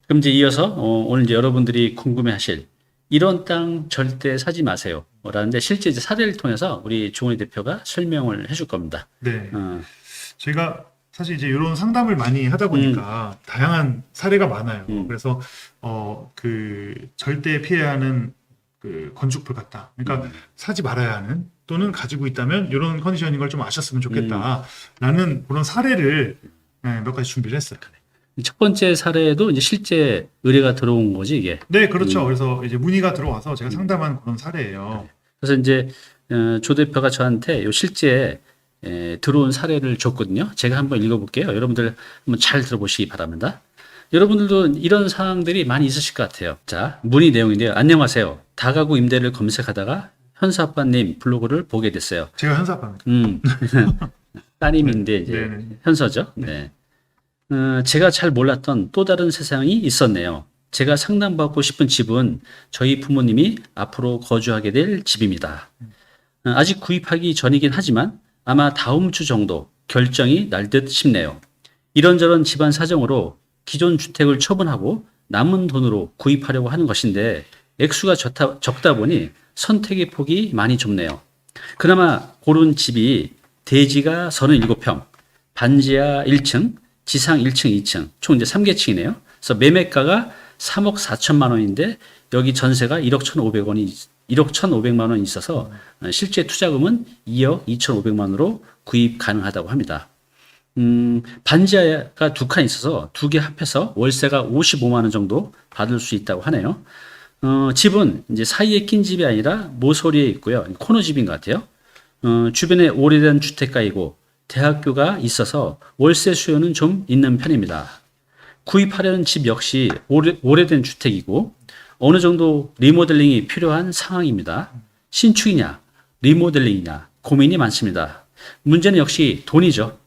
그럼 이제 이어서 오늘 이제 여러분들이 궁금해하실 이런 땅 절대 사지 마세요. 라는데 실제 이제 사례를 통해서 우리 조은희 대표가 설명을 해줄 겁니다. 네. 어, 저희가 사실 이제 이런 상담을 많이 하다 보니까 다양한 사례가 많아요. 그래서 그 절대 피해야 하는 그 건축물 같다. 그러니까 사지 말아야 하는 또는 가지고 있다면 이런 컨디션인 걸 좀 아셨으면 좋겠다라는 그런 사례를 몇 가지 준비를 했어요. 첫 번째 사례도 이제 실제 의뢰가 들어온 거지 이게. 네, 그렇죠. 그래서 이제 문의가 들어와서 제가 상담한 그런 사례예요. 그래서 이제 조 대표가 저한테 요 실제 들어온 사례를 줬거든요. 제가 한번 읽어볼게요. 여러분들 한번 잘 들어보시기 바랍니다. 여러분들도 이런 상황들이 많이 있으실 것 같아요. 자, 문의 내용인데요. 안녕하세요. 다가구 임대를 검색하다가 현수 아빠님 블로그를 보게 됐어요. 제가 현사합니다. 따님인데 이제 네. 현서죠. 네. 제가 잘 몰랐던 또 다른 세상이 있었네요. 제가 상담받고 싶은 집은 저희 부모님이 앞으로 거주하게 될 집입니다. 아직 구입하기 전이긴 하지만 아마 다음 주 정도 결정이 날 듯 싶네요. 이런저런 집안 사정으로 기존 주택을 처분하고 남은 돈으로 구입하려고 하는 것인데 액수가 적다 보니 선택의 폭이 많이 좁네요. 그나마 고른 집이 대지가 37평, 반지하 1층, 지상 1층, 2층, 총 이제 3개층이네요. 그래서 매매가가 3억 4천만 원인데 여기 전세가 1억 1,500만 원이 있어서 실제 투자금은 2억 2,500만 원으로 구입 가능하다고 합니다. 반지하가 두 칸 있어서 두 개 합해서 월세가 55만 원 정도 받을 수 있다고 하네요. 집은 이제 사이에 낀 집이 아니라 모서리에 있고요. 코너 집인 것 같아요. 주변에 오래된 주택가이고 대학교가 있어서 월세 수요는 좀 있는 편입니다. 구입하려는 집 역시 오래된 주택이고 어느 정도 리모델링이 필요한 상황입니다. 신축이냐 리모델링이냐 고민이 많습니다. 문제는 역시 돈이죠.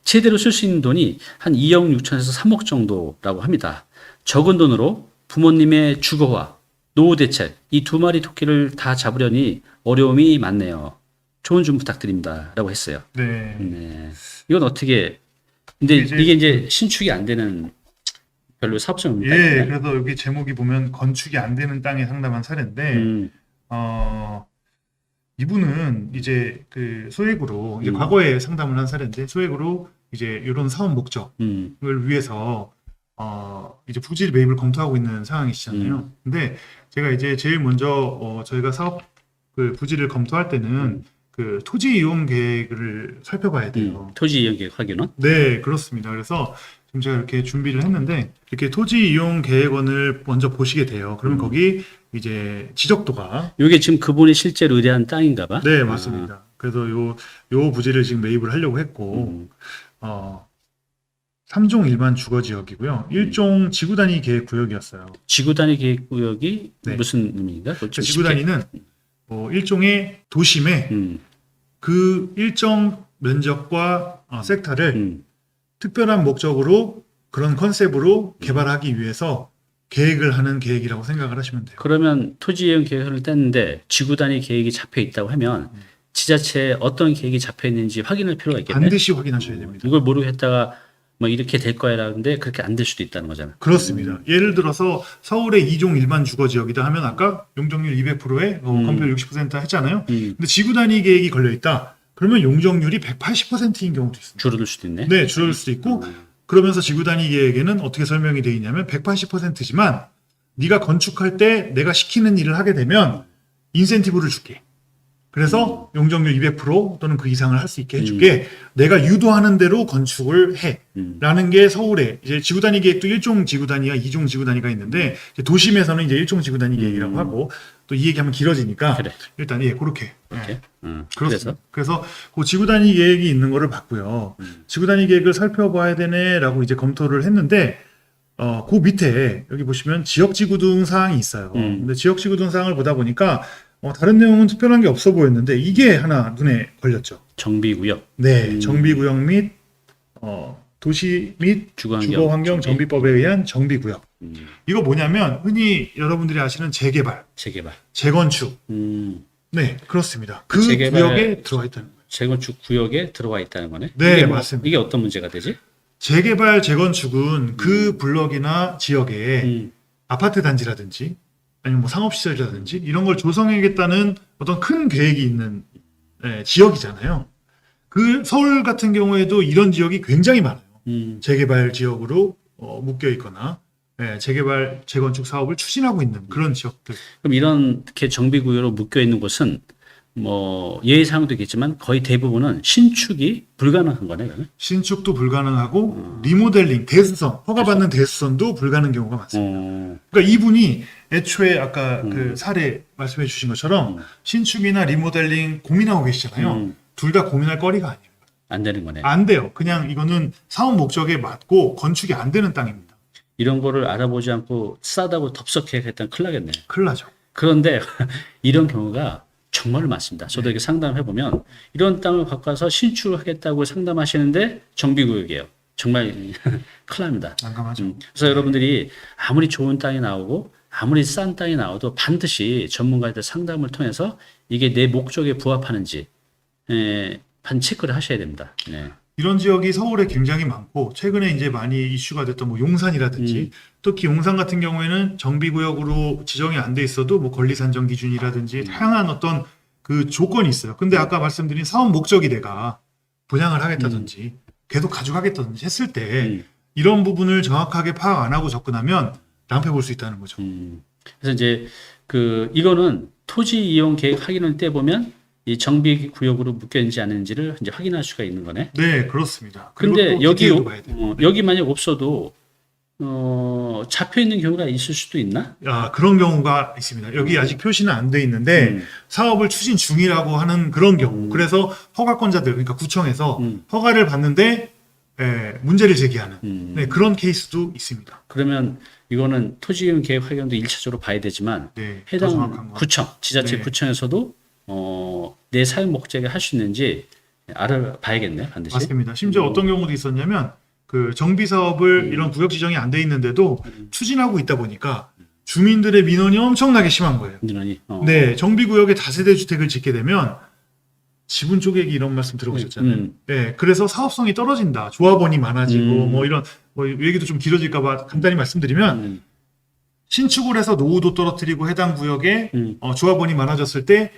최대로 쓸 수 있는 돈이 한 2억 6천에서 3억 정도라고 합니다. 적은 돈으로 부모님의 주거와 노후 대책 이 두 마리 토끼를 다 잡으려니 어려움이 많네요. 조언 좀 부탁드립니다. 라고 했어요. 네. 네. 이건 어떻게, 근데 이게 이제 신축이 안 되는 별로 사업성. 예, 그래서 여기 제목이 보면 건축이 안 되는 땅에 상담한 사례인데, 이분은 이제 그 소액으로, 이제 과거에 상담을 한 사례인데, 소액으로 이제 이런 사업 목적을 위해서, 이제 부지 매입을 검토하고 있는 상황이시잖아요. 근데 제가 이제 제일 먼저, 저희가 사업 그 부지를 검토할 때는 그 토지 이용 계획을 살펴봐야 돼요. 토지 이용 계획 확인은? 네, 그렇습니다. 그래서 지금 제가 이렇게 준비를 했는데 이렇게 토지 이용 계획원을 먼저 보시게 돼요. 그러면 거기 이제 지적도가 이게 지금 그분이 실제로 의뢰한 땅인가 봐? 네, 맞습니다. 그래서 요 부지를 지금 매입을 하려고 했고 3종 일반 주거 지역이고요. 1종 지구 단위 계획 구역이었어요. 지구 단위 계획 구역이 네. 무슨 의미인가? 그러니까 지구 단위는 일종의 도심에 그 일정 면적과 섹터를 특별한 목적으로 그런 컨셉으로 개발하기 위해서 계획을 하는 계획이라고 생각을 하시면 돼요. 그러면 토지 이용 계획을 뗐는데 지구 단위 계획이 잡혀 있다고 하면 지자체에 어떤 계획이 잡혀 있는지 확인할 필요가 있겠네. 반드시 확인하셔야 됩니다. 이걸 모르고 했다가 뭐 이렇게 될 거야라는데 그렇게 안 될 수도 있다는 거잖아. 그렇습니다. 예를 들어서 서울의 2종 일반 주거 지역이다 하면 아까 용적률 200%에 건폐율 60% 했잖아요. 근데 지구 단위 계획이 걸려 있다. 그러면 용적률이 180%인 경우도 있습니다. 줄어들 수도 있네. 네, 줄어들 수도 있고 그러면서 지구 단위 계획에는 어떻게 설명이 되어 있냐면 180%지만 네가 건축할 때 내가 시키는 일을 하게 되면 인센티브를 줄게. 그래서 용적률 200% 또는 그 이상을 할 수 있게 해줄게. 내가 유도하는 대로 건축을 해. 라는 게 서울에 이제 지구 단위 계획도 1종 지구 단위와 2종 지구 단위가 있는데 이제 도심에서는 이제 1종 지구 단위 계획이라고 하고 또 이 얘기하면 길어지니까 그래. 일단 예, 그렇게. 이렇게. 그렇습니다. 그래서 그 지구 단위 계획이 있는 거를 봤고요. 지구 단위 계획을 살펴봐야 되네라고 이제 검토를 했는데 그 밑에 여기 보시면 지역 지구 등 사항이 있어요. 근데 지역 지구 등 사항을 보다 보니까 다른 내용은 특별한 게 없어 보였는데 이게 하나 눈에 걸렸죠. 정비구역. 네, 정비구역 및 도시 및 주거환경 정비법에 의한 정비구역. 이거 뭐냐면 흔히 여러분들이 아시는 재개발, 재건축. 네, 그렇습니다. 그 구역에 들어와 있다는 거예요. 재건축 구역에 들어와 있다는 거네. 네, 이게 맞습니다. 이게 어떤 문제가 되지? 재개발, 재건축은 그 블럭이나 지역에 아파트 단지라든지 아니면 뭐 상업시설이라든지 이런 걸 조성하겠다는 어떤 큰 계획이 있는 지역이잖아요. 그 서울 같은 경우에도 이런 지역이 굉장히 많아요. 재개발 지역으로 묶여 있거나 재개발, 재건축 사업을 추진하고 있는 그런 지역들. 그럼 이렇게 정비구역으로 묶여 있는 곳은 뭐 예외사항도 있겠지만 거의 대부분은 신축이 불가능한 거네, 그러면? 신축도 불가능하고 리모델링, 대수선, 허가받는 대수선도 불가능한 경우가 많습니다. 그러니까 이분이 애초에 아까 그 사례 말씀해 주신 것처럼 신축이나 리모델링 고민하고 계시잖아요. 둘 다 고민할 거리가 아니에요. 안 되는 거네. 안 돼요. 그냥 이거는 사업 목적에 맞고 건축이 안 되는 땅입니다. 이런 거를 알아보지 않고 싸다고 덥석해야겠다면 큰일 나겠네. 큰일 나죠. 그런데 이런 경우가 정말로 많습니다. 저도 이렇게 상담해보면 이런 땅을 갖고 와서 신축을 하겠다고 상담하시는데 정비구역이에요. 정말 큰일 납니다. 난감하죠. 그래서 여러분들이 아무리 좋은 땅이 나오고 아무리 싼 땅이 나와도 반드시 전문가들 상담을 통해서 이게 내 목적에 부합하는지 반 체크를 하셔야 됩니다. 네. 이런 지역이 서울에 굉장히 많고 최근에 이제 많이 이슈가 됐던 뭐 용산이라든지 특히 용산 같은 경우에는 정비구역으로 지정이 안 돼 있어도 뭐 권리산정 기준이라든지 다양한 어떤 그 조건이 있어요. 근데 아까 말씀드린 사업 목적이 내가 분양을 하겠다든지 계속 가져가겠다든지 했을 때 이런 부분을 정확하게 파악 안 하고 접근하면 낭패 볼 수 있다는 거죠. 그래서 이제 이거는 토지 이용 계획 확인을 때 보면 이 정비 구역으로 묶여 있는지 아닌지를 이제 확인할 수가 있는 거네. 네, 그렇습니다. 근데 그리고 또 디테일도 봐야 돼요. 여기 만약 없어도 잡혀 있는 경우가 있을 수도 있나? 그런 경우가 있습니다. 여기 아직 표시는 안 돼 있는데 사업을 추진 중이라고 하는 그런 경우. 그래서 허가권자들, 그러니까 구청에서 허가를 받는데 문제를 제기하는 네, 그런 케이스도 있습니다. 그러면 이거는 토지 이용 계획 확인도 1차적으로 봐야 되지만 네, 더 정확한 해당 거. 구청, 지자체 네. 구청에서도 내 사용 목적에 할 수 있는지 알아봐야겠네, 반드시. 맞습니다. 심지어 어떤 경우도 있었냐면 그 정비 사업을 이런 구역 지정이 안 돼 있는데도 추진하고 있다 보니까 주민들의 민원이 엄청나게 심한 거예요. 민원이. 네, 정비 구역에 다세대 주택을 짓게 되면 지분 쪼개기 이런 말씀 들어보셨잖아요. 네, 그래서 사업성이 떨어진다. 조합원이 많아지고 뭐 이런 뭐 얘기도 좀 길어질까봐 간단히 말씀드리면 신축을 해서 노후도 떨어뜨리고 해당 구역에 조합원이 많아졌을 때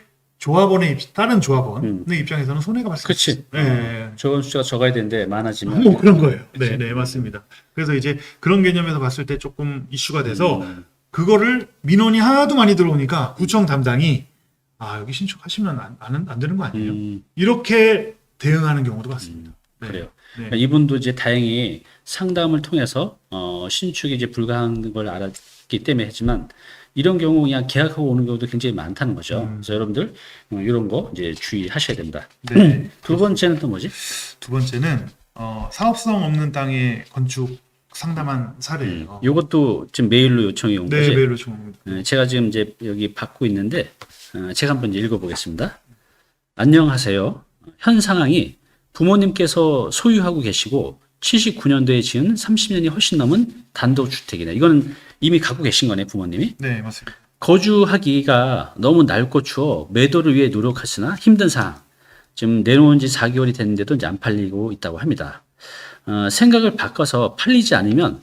다른 조합원의 입장에서는 손해가 발생해요. 그렇지. 네. 적은 숫자가 적어야 되는데 많아지면. 뭐 그런 거예요. 네, 네, 맞습니다. 그래서 이제 그런 개념에서 봤을 때 조금 이슈가 돼서 그거를 민원이 하도 많이 들어오니까 구청 담당이 여기 신축하시면 안 되는 거 아니에요? 이렇게 대응하는 경우도 많습니다. 네. 그래요. 네. 그러니까 이분도 이제 다행히 상담을 통해서 신축이 이제 불가능한 걸 알았기 때문에 했지만 이런 경우 그냥 계약하고 오는 경우도 굉장히 많다는 거죠. 그래서 여러분들 이런 거 이제 주의하셔야 됩니다. 네. 두 번째는 또 뭐지? 두 번째는 사업성 없는 땅에 건축 상담한 사례예요. 이것도 지금 메일로 요청이 온 네, 거지. 메일로 요청합니다. 제가 지금 이제 여기 받고 있는데 제가 한번 이제 읽어보겠습니다. 안녕하세요. 현 상황이 부모님께서 소유하고 계시고 79년도에 지은 30년이 훨씬 넘은 단독주택이네. 이거는 이미 갖고 계신 거네, 부모님이. 네, 맞습니다. 거주하기가 너무 낡고 추워 매도를 위해 노력하시나 힘든 상황. 지금 내놓은 지 4개월이 됐는데도 이제 안 팔리고 있다고 합니다. 생각을 바꿔서 팔리지 않으면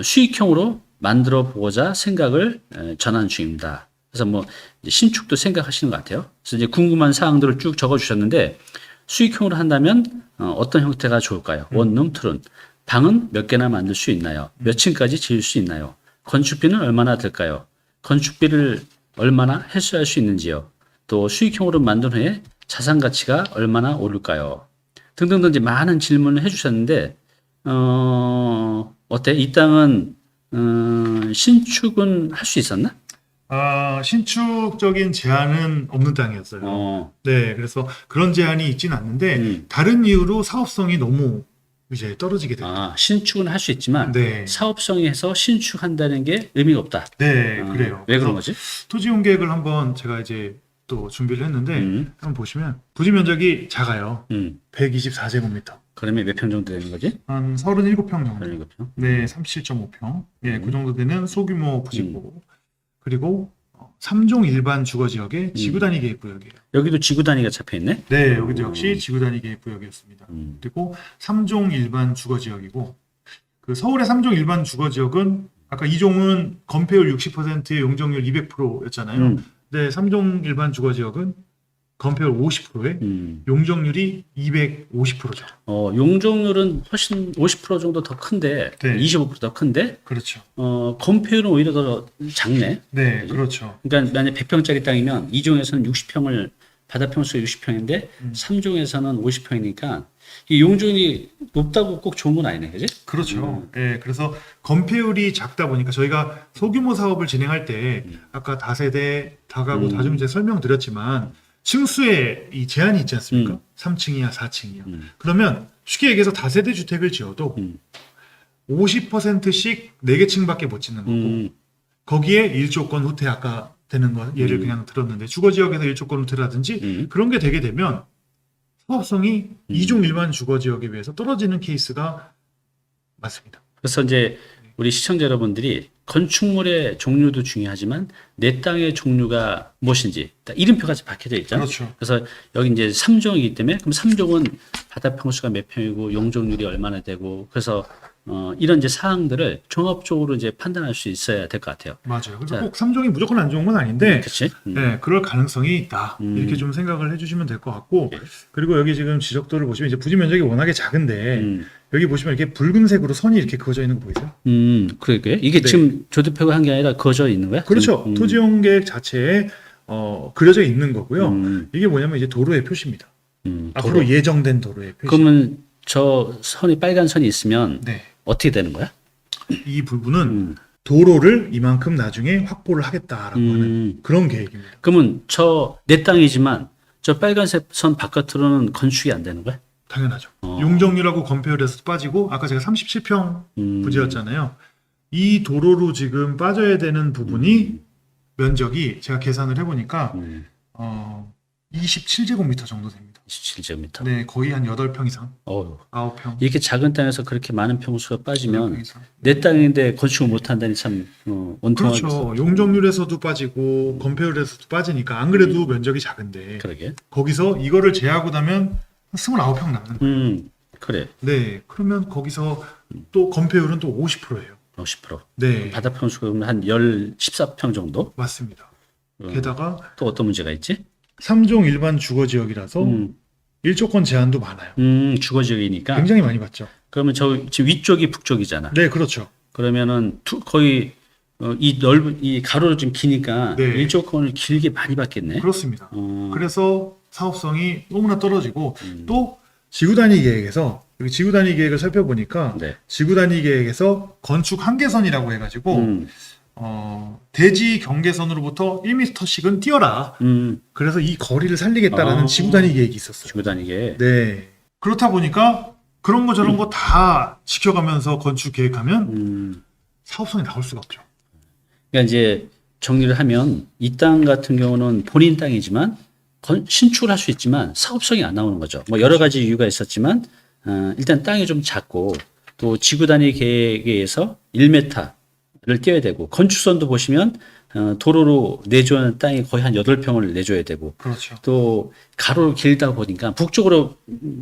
수익형으로 만들어 보고자 생각을 전환 중입니다. 그래서 뭐 이제 신축도 생각하시는 것 같아요. 그래서 이제 궁금한 사항들을 쭉 적어 주셨는데 수익형으로 한다면 어떤 형태가 좋을까요? 원룸, 투룸. 방은 몇 개나 만들 수 있나요? 몇 층까지 지을 수 있나요? 건축비는 얼마나 들까요? 건축비를 얼마나 해소할 수 있는지요? 또 수익형으로 만든 후에 자산 가치가 얼마나 오를까요? 등등등 이제 많은 질문을 해주셨는데 어때? 이 땅은 신축은 할 수 있었나? 신축적인 제한은 없는 땅이었어요. 네, 그래서 그런 제한이 있지는 않는데 다른 이유로 사업성이 너무 이제 떨어지게 됐다. 신축은 할 수 있지만 네. 사업성이 해서 신축한다는 게 의미가 없다. 네, 그래요. 왜 그런 거지? 토지용 계획을 한번 제가 이제 또 준비를 했는데 한번 보시면 부지 면적이 작아요. 124제곱미터. 그러면 몇 평 정도 되는 거지? 한 37평 정도. 37평? 네, 37.5평. 예, 그 정도 되는 소규모 부지고 그리고 3종 일반 주거 지역의 지구 단위 계획 구역이에요. 여기도 지구 단위가 잡혀 있네. 네, 여기도 역시 지구 단위 계획 구역이었습니다. 음. 그리고 3종 일반 주거 지역이고 그 서울의 3종 일반 주거 지역은 아까 2종은 건폐율 60%에 용적률 200%였잖아요. 근데 3종 일반 주거 지역은 건폐율 50%에 용적률이 250%죠. 용적률은 훨씬 50% 정도 더 큰데, 네. 25%더 큰데, 그렇죠. 건폐율은 오히려 더 작네. 네, 그렇죠. 그러니까 만약 100평짜리 땅이면 2종에서는 60평을 바다 평수가 60평인데 3종에서는 50평이니까 이 용적률이 높다고 꼭 좋은 건 아니네, 그지? 그렇죠. 네, 그래서 건폐율이 작다 보니까 저희가 소규모 사업을 진행할 때 아까 다세대, 다가구, 다중재 설명드렸지만 층수에 이 제한이 있지 않습니까? 3층이야, 4층이야. 그러면 쉽게 얘기해서 다세대 주택을 지어도 50%씩 4개 층밖에 못 짓는 거고 거기에 1조건 후퇴 아까 되는 거 예를 그냥 들었는데 주거지역에서 1조건 후퇴라든지 그런 게 되게 되면 사업성이 2종 일반 주거지역에 비해서 떨어지는 케이스가 많습니다. 그래서 이제 우리 시청자 여러분들이 건축물의 종류도 중요하지만 내 땅의 종류가 무엇인지 딱 이름표가 박혀져 있잖아요. 그렇죠. 그래서 여기 이제 3종이기 때문에 그럼 3종은 바다 평수가 몇 평이고 용적률이 얼마나 되고 그래서 이런 이제 사항들을 종합적으로 이제 판단할 수 있어야 될 것 같아요. 맞아요. 그래서 자, 꼭 3종이 무조건 안 좋은 건 아닌데 그렇지? 네, 그럴 가능성이 있다. 이렇게 좀 생각을 해주시면 될 것 같고 그리고 여기 지금 지적도를 보시면 이제 부지 면적이 워낙에 작은데 여기 보시면 이렇게 붉은색으로 선이 이렇게 그어져 있는 거 보이세요? 그러게요. 이게 네. 지금 조드표가 한 게 아니라 그어져 있는 거야? 그렇죠. 토지용 계획 자체에 그려져 있는 거고요. 이게 뭐냐면 이제 도로의 표시입니다. 앞으로 도로. 예정된 도로의 표시. 그러면 저 선이 빨간 선이 있으면 네. 어떻게 되는 거야? 이 부분은 도로를 이만큼 나중에 확보를 하겠다라고 하는 그런 계획입니다. 그러면 저 내 땅이지만 저 빨간색 선 바깥으로는 건축이 안 되는 거야? 당연하죠. 용적률하고 건폐율에서 빠지고 아까 제가 37평 부지였잖아요. 이 도로로 지금 빠져야 되는 부분이 면적이 제가 계산을 해보니까 27제곱미터 정도 됩니다. 27제곱미터. 네, 거의 한 8평 이상, 어휴. 9평. 이렇게 작은 땅에서 그렇게 많은 평수가 8평 빠지면 이상. 내 땅인데 건축을 못 한다니 참 원통하겠어. 그렇죠. 용적률에서도 빠지고 건폐율에서도 빠지니까 안 그래도 면적이 작은데 그러게. 거기서 이거를 제하고 나면 29평 남는 거예요. 그래. 네, 그러면 거기서 또 건폐율은 또 50%예요. 50%. 네, 바다 평수가 그러면 한 14평 정도? 맞습니다. 게다가 또 어떤 문제가 있지? 3종 일반 주거 지역이라서 일조권 제한도 많아요. 주거 지역이니까. 굉장히 많이 받죠. 그러면 저 지금 위쪽이 북쪽이잖아. 네, 그렇죠. 그러면은 거의 이 넓은 이 가로로 좀 기니까 네. 일조권을 길게 많이 받겠네. 그렇습니다. 그래서 사업성이 너무나 떨어지고 또 지구 단위 계획에서 여기 지구 단위 계획을 살펴보니까 네. 지구 단위 계획에서 건축 한계선이라고 해가지고 대지 경계선으로부터 1m씩은 띄어라. 그래서 이 거리를 살리겠다라는 지구 단위 계획이 있었어요. 주고 다니게. 네. 그렇다 보니까 그런 거 저런 거 다 지켜가면서 건축 계획하면 사업성이 나올 수가 없죠. 그러니까 이제 정리를 하면 이 땅 같은 경우는 본인 땅이지만 신축을 할 수 있지만 사업성이 안 나오는 거죠. 뭐 여러 가지 이유가 있었지만 일단 땅이 좀 작고 또 지구 단위 계획에 의해서 1m를 띄어야 되고 건축선도 보시면 도로로 내줘야 땅이 거의 한 8평을 내줘야 되고 그렇죠. 또 가로로 길다 보니까 북쪽으로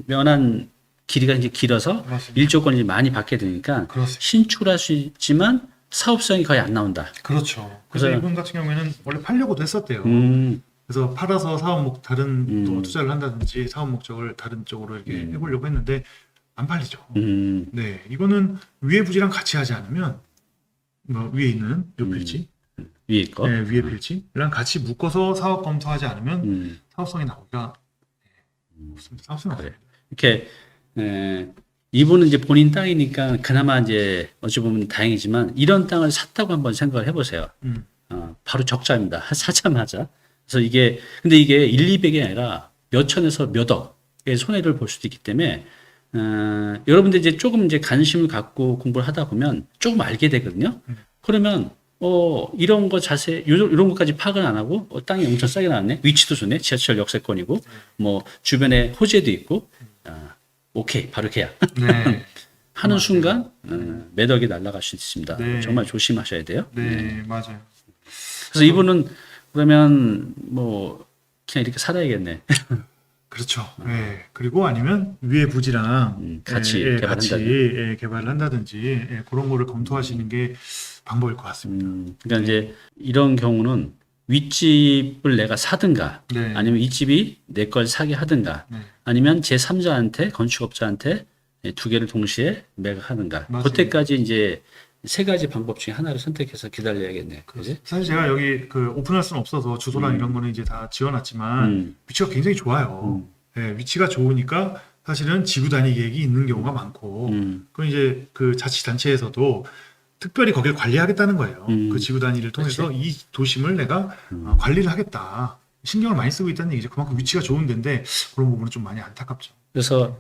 면한 길이가 이제 길어서 맞습니다. 일조권을 많이 받게 되니까 그렇습니다. 신축을 할 수 있지만 사업성이 거의 안 나온다. 그렇죠. 그래서 그래서- 이분 같은 경우에는 원래 팔려고도 했었대요. 그래서 팔아서 다른 또 투자를 한다든지 사업 목적을 다른 쪽으로 이렇게 해보려고 했는데 안 팔리죠. 네, 이거는 위에 부지랑 같이 하지 않으면 뭐 위에 있는 요 필지, 위에 거. 네, 위에 필지랑 같이 묶어서 사업 검토하지 않으면 사업성이 나오기가 없습니다. 사업성이 그래. 없습니다. 이렇게 이분은 이제 본인 땅이니까 그나마 이제 어찌 보면 다행이지만 이런 땅을 샀다고 한번 생각을 해보세요. 바로 적자입니다. 사자마자. 그래서 근데 이게 1, 200이 아니라 몇 천에서 몇 억의 손해를 볼 수도 있기 때문에 여러분들 이제 조금 이제 관심을 갖고 공부를 하다 보면 조금 알게 되거든요. 그러면 이런 거 이런 것까지 파악을 안 하고 땅이 엄청 싸게 나왔네. 위치도 좋네. 지하철 역세권이고 뭐 주변에 호재도 있고 오케이 바로 계약 네, 하는 순간 매덕이 날아갈 수 있습니다. 네. 정말 조심하셔야 돼요. 네, 맞아요. 그래서 이분은 그러면 뭐 그냥 이렇게 살아야겠네. 그렇죠. 예. 그리고 아니면 위에 부지랑 같이 같이 개발한다든지. 개발을 한다든지 그런 거를 검토하시는 게 방법일 것 같습니다. 그러니까 이제 이런 경우는 윗집을 내가 사든가 네. 아니면 이 집이 내 걸 사게 하든가 네. 아니면 제3자한테 건축업자한테 두 개를 동시에 매각하든가 맞습니다. 그때까지 이제 세 가지 방법 중에 하나를 선택해서 기다려야겠네. 그지? 사실 제가 여기 그 오픈할 수는 없어서 주소랑 이런 거는 이제 다 지어놨지만 위치가 굉장히 좋아요. 예, 위치가 좋으니까 사실은 지구 단위 계획이 있는 경우가 많고, 그럼 이제 그 자치단체에서도 특별히 거기를 관리하겠다는 거예요. 그 지구 단위를 통해서 이 도심을 내가 관리를 하겠다. 신경을 많이 쓰고 있다는 얘기죠. 그만큼 위치가 좋은 데인데 그런 부분은 좀 많이 안타깝죠. 그래서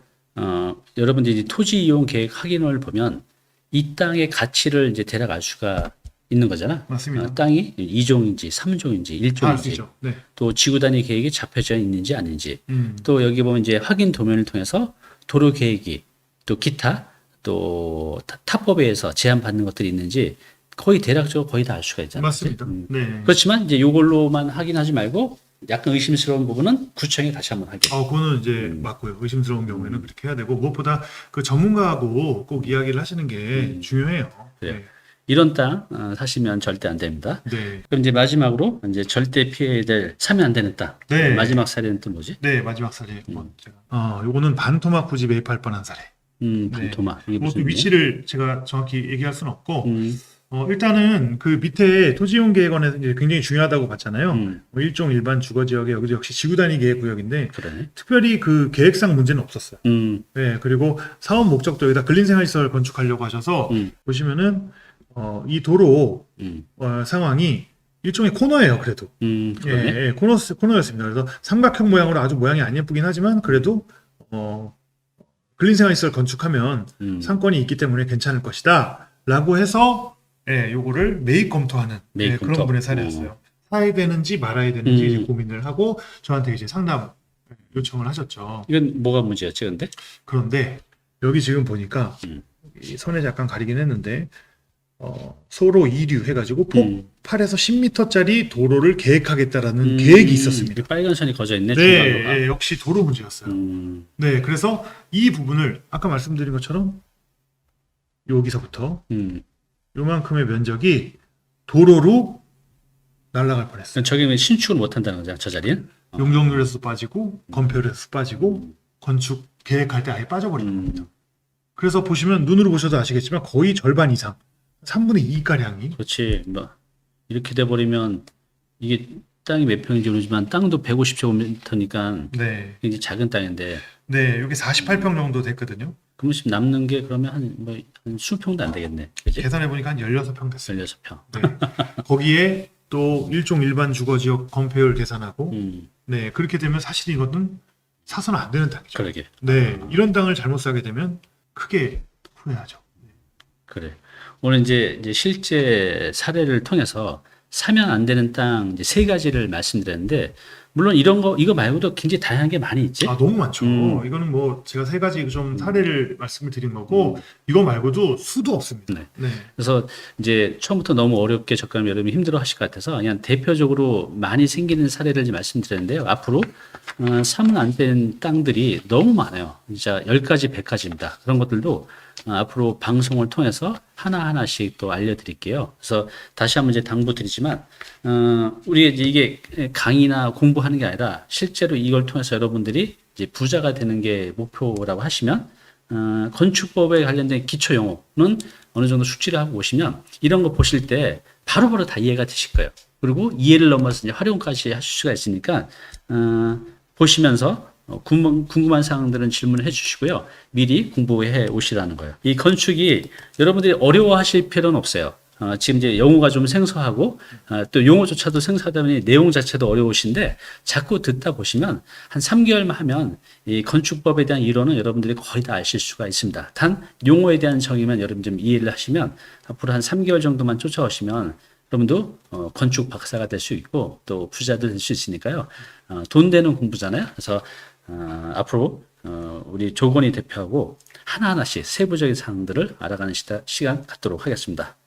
여러분들이 토지 이용 계획 확인을 보면 이 땅의 가치를 이제 대략 알 수가 있는 거잖아. 맞습니다. 땅이 2종인지 3종인지 다 알 수 1종인지 있죠. 네. 또 지구 단위 계획이 잡혀져 있는지 아닌지 또 또 여기 보면 이제 확인 도면을 통해서 도로 계획이 또 기타 또 타법에 의해서 제한받는 것들이 있는지 거의 대략적으로 거의 다 알 수가 있잖아요. 맞습니다. 네. 그렇지만 이제 이걸로만 확인하지 말고 약간 의심스러운 부분은 구청에 다시 한번 확인. 그거는 이제 맞고요. 의심스러운 경우에는 그렇게 해야 되고 무엇보다 그 전문가하고 꼭 이야기를 하시는 게 중요해요. 그래요. 이런 땅 사시면 절대 안 됩니다. 네. 그럼 이제 마지막으로 이제 절대 피해야 될 사면 안 되는 땅. 네. 마지막 사례는 또 뭐지? 네, 마지막 사례. 요거는 반토막 부지 매입할 뻔한 사례. 반토막. 이게 뭐 무슨 의미야? 위치를 제가 정확히 얘기할 수는 없고, 일단은 그 밑에 토지이용계획원에서 이제 굉장히 중요하다고 봤잖아요. 뭐 일종 일반 주거지역에 여기도 역시 지구 단위 계획 구역인데, 그러네. 특별히 그 계획상 문제는 없었어요. 음, 네, 그리고 사업 목적도 여기다 근린생활시설 건축하려고 하셔서 보시면은 이 도로 상황이 일종의 코너예요. 그래도 그러네. 코너였습니다. 그래서 삼각형 모양으로 아주 모양이 안 예쁘긴 하지만 그래도 근린생활시설 건축하면 상권이 있기 때문에 괜찮을 것이다라고 해서 요거를 매입 검토하는 매입 그런 검토. 분의 사례였어요. 사야 되는지 말아야 되는지 이제 고민을 하고 저한테 이제 상담 요청을 하셨죠. 이건 뭐가 문제였지, 근데? 그런데 여기 지금 보니까 이 선에 잠깐 가리긴 했는데 소로 2류 해가지고 폭 8에서 10m짜리 도로를 계획하겠다라는 계획이 있었습니다. 이 빨간 선이 거져 있네. 네, 중간으로가. 예, 역시 도로 문제였어요. 네, 그래서 이 부분을 아까 말씀드린 것처럼 여기서부터 요만큼의 면적이 도로로 날아갈 뻔했어요. 저기 신축을 못 한다는 거잖아, 저 자리는. 용적률에서 빠지고 건폐율에서 빠지고 건축 계획할 때 아예 빠져버린 겁니다. 그래서 보시면 눈으로 보셔도 아시겠지만 거의 절반 이상 3분의 2가량이 그렇지. 뭐 이렇게 돼 버리면 이게 땅이 몇 평인지 모르지만 땅도 150제곱미터니까 네, 굉장히 작은 땅인데 네, 여기 48평 정도 됐거든요. 그러면 지금 남는 게 그러면 한 20평도 안 되겠네. 그지? 계산해 보니까 한 16평 됐어요. 16평. 네. 거기에 또 일종 일반 주거지역 건폐율 계산하고 네, 그렇게 되면 사실 이것은 사서는 안 되는 땅이죠. 그러게. 네, 이런 땅을 잘못 사게 되면 크게 후회하죠. 그래. 오늘 이제 실제 사례를 통해서 사면 안 되는 땅 이제 세 가지를 말씀드렸는데 물론 이거 말고도 굉장히 다양한 게 많이 있지. 아, 너무 많죠. 이거는 뭐 제가 세 가지 좀 사례를 말씀을 드린 거고 이거 말고도 수도 없습니다. 네. 네. 그래서 이제 처음부터 너무 어렵게 접근하면 여러분이 힘들어 하실 것 같아서 그냥 대표적으로 많이 생기는 사례를 이제 말씀드렸는데요. 앞으로 사면 안 되는 땅들이 너무 많아요. 진짜 10가지, 100가지입니다. 그런 것들도 앞으로 방송을 통해서 하나하나씩 또 알려드릴게요. 그래서 다시 한번 이제 당부드리지만, 우리 이제 이게 강의나 공부하는 게 아니라 실제로 이걸 통해서 여러분들이 이제 부자가 되는 게 목표라고 하시면, 건축법에 관련된 기초 용어는 어느 정도 숙지를 하고 오시면 이런 거 보실 때 바로바로 다 이해가 되실 거예요. 그리고 이해를 넘어서 이제 활용까지 하실 수가 있으니까, 보시면서 궁금한 사항들은 질문을 해주시고요. 미리 공부해 오시라는 거예요. 이 건축이 여러분들이 어려워하실 필요는 없어요. 지금 이제 용어가 좀 생소하고 또 용어조차도 생소하다 보니 내용 자체도 어려우신데 자꾸 듣다 보시면 한 3개월만 하면 이 건축법에 대한 이론은 여러분들이 거의 다 아실 수가 있습니다. 단 용어에 대한 정의만 여러분 좀 이해를 하시면 앞으로 한 3개월 정도만 쫓아오시면 여러분도 건축 박사가 될 수 있고 또 부자도 될 수 있으니까요. 돈 되는 공부잖아요. 그래서 앞으로 우리 조건희 대표하고 하나하나씩 세부적인 사항들을 알아가는 시간 갖도록 하겠습니다.